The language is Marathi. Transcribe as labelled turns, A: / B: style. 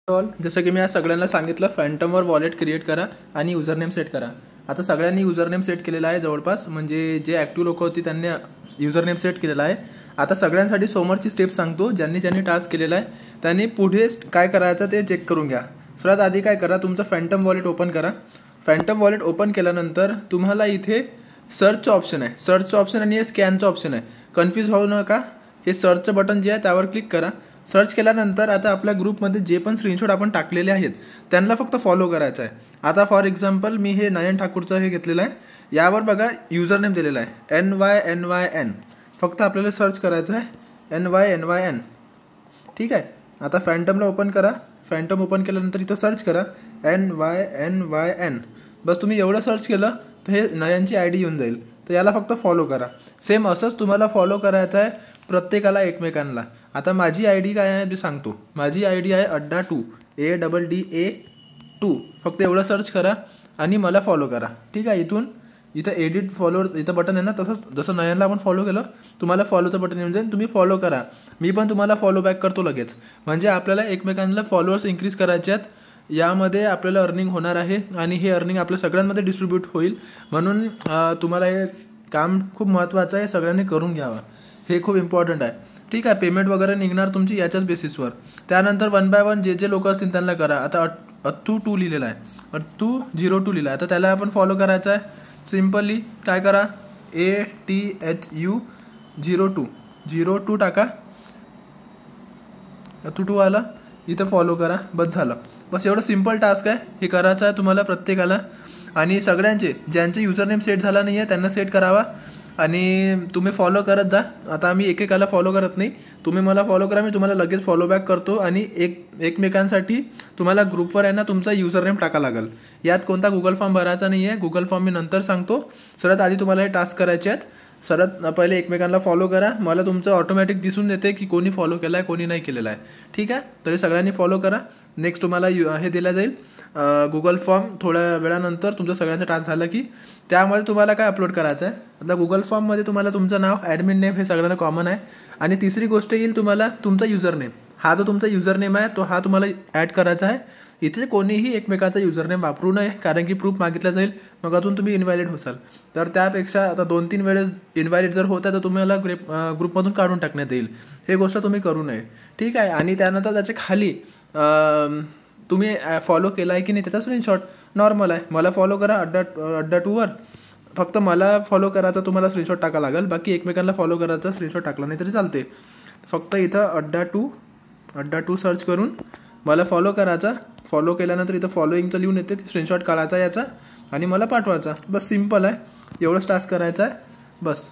A: ऑल जसं की मी आज सगळ्यांना सांगितलं फॅन्टमवर वॉलेट क्रिएट करा आणि युजरनेम सेट करा। आता सगळ्यांनी युजरनेम सेट केलेला आहे जवळपास, म्हणजे जे ॲक्टिव्ह लोक होती त्यांनी युजरनेम सेट केलेला आहे। आता सगळ्यांसाठी समोरची स्टेप सांगतो, ज्यांनी टास्क केलेला आहे त्यांनी पुढे काय करायचं ते चेक करून घ्या। सर्वात आधी काय करा, तुमचं फॅन्टम वॉलेट ओपन करा। फॅन्टम वॉलेट ओपन केल्यानंतर तुम्हाला इथे सर्चचं ऑप्शन आहे, सर्चचं ऑप्शन आणि स्कॅनचं ऑप्शन आहे। कन्फ्यूज होऊ नका, हे सर्चचं बटन जे आहे त्यावर क्लिक करा। सर्च केल्यानंतर आता आपल्या ग्रुपमध्ये जे पण स्क्रीनशॉट आपण टाकलेले आहेत त्यांना फक्त फॉलो करायचं आहे। आता फॉर एक्झाम्पल मी हे नयन ठाकूरचं हे घेतलेलं आहे, यावर बघा युजर नेम दिलेला आहे NYNYN, फक्त आपल्याला सर्च करायचं आहे NYNYN, ठीक आहे। आता फॅन्टमला ओपन करा, फॅन्टम ओपन केल्यानंतर इथं सर्च करा NYNYN, बस तुम्ही एवढं सर्च केलं तर हे नयनची ID येऊन जाईल, तर याला फक्त फॉलो करा। सेम असंच तुम्हाला फॉलो करायचं आहे प्रत्येकाला एकमेकांना। आता माझी ID काय आहे ते सांगतो, माझी ID आहे अड्डा2 ADDA2, फक्त एवढं सर्च करा आणि मला फॉलो करा, ठीक आहे। इथं एडिट फॉलोअर इथं बटन आहे ना, तसंच जसं नयनला आपण फॉलो केलं तुम्हाला फॉलोचं बटन येऊन जाईल, तुम्ही फॉलो करा। मी पण तुम्हाला फॉलो बॅक करतो लगेच, म्हणजे आपल्याला एकमेकांना फॉलोअर्स इन्क्रीज करायचे आहेत, यामध्ये आपल्याला अर्निंग होणार आहे आणि हे अर्निंग आपल्या सगळ्यांमध्ये डिस्ट्रीब्यूट होईल। म्हणून तुम्हाला हे काम खूप महत्त्वाचं आहे, सगळ्यांनी करून घ्यावं, हे खूप इम्पॉर्टंट आहे, ठीक आहे। पेमेंट वगैरे निघणार तुमची याच्याच बेसिसवर। त्यानंतर 1 बाय 1 जे लोक असतील त्यांना करा। आता अत्तू2 लिहिलेला आहे, अत्तू02 लिहिला आहे, तर त्याला आपण फॉलो करायचं आहे। सिम्पली काय करा, ATHU02 टाका, अत्तू2 आला, इथं फॉलो करा, बस झालं। बस एवढं सिम्पल टास्क आहे, हे करायचं आहे तुम्हाला प्रत्येकाला। आणि सगळ्यांचे ज्यांचे युजरनेम सेट झाला नाही आहे त्यांना सेट करावा आणि तुम्ही फॉलो करत जा। आता आम्ही एकेकाला फॉलो करत नाही, तुम्ही मला फॉलो करा, मी तुम्हाला लगेच फॉलो बॅक करतो। आणि एकमेकांसाठी तुम्हाला ग्रुपवर आहे ना तुमचा युजरनेम टाका लागेल, यात कोणता गुगल फॉर्म भरायचा नाही आहे, गुगल फॉर्म मी नंतर सांगतो। सर्वात आधी तुम्हाला हे टास्क करायचे आहेत, सर्वात पहिले एकमेकांना फॉलो करा, मला तुमचं ऑटोमॅटिक दिसून देते की कोणी फॉलो केला आहे कोणी नाही केलेला आहे, ठीक आहे। तरी सगळ्यांनी फॉलो करा। नेक्स्ट तुम्हाला हे दिला जाईल गुगल फॉर्म, थोड्या वेळानंतर तुमचं सगळ्यांचं टास्क झालं की त्यामध्ये तुम्हाला काय अपलोड करायचं आहे। आता गुगल फॉर्ममध्ये तुम्हाला तुमचं नाव, ॲडमिन नेम हे सगळ्यांना कॉमन आहे। आणि तिसरी गोष्ट येईल तुम्हाला तुमचा युजरनेम, हा जो तुमचा युजरनेम आहे तो हा तुम्हाला ॲड करायचा आहे। इथे कोणीही एकमेकाचा युजरनेम वापरू नये, कारण की प्रूफ मागितला जाईल, मग अजून तुम्ही इनव्हॅलिड होसाल। तर त्यापेक्षा आता 2-3 वेळेस इनव्हॅलिड जर होत आहे तर तुम्हाला ग्रुपमधून काढून टाकण्यात येईल, हे गोष्ट तुम्ही करू नये, ठीक आहे। आणि त्यानंतर त्याच्या खाली तुम्ही फॉलो केला आहे की नाही त्याचा स्क्रीनशॉट नॉर्मल आहे, मला फॉलो करा अड्डा2वर, फक्त मला फॉलो करायचा तुम्हाला स्क्रीनशॉट टाका लागेल, बाकी एकमेकांना फॉलो करायचा स्क्रीनशॉट टाकला नाही तरी चालते। फक्त इथं अड्डा2 सर्च करून मला फॉलो करायचा, फॉलो केल्यानंतर इथं फॉलोईंगचं लिहून येते, स्क्रीनशॉट काढायचा याचा आणि मला पाठवायचा, बस सिम्पल आहे, एवढंच टास्क करायचा आहे बस।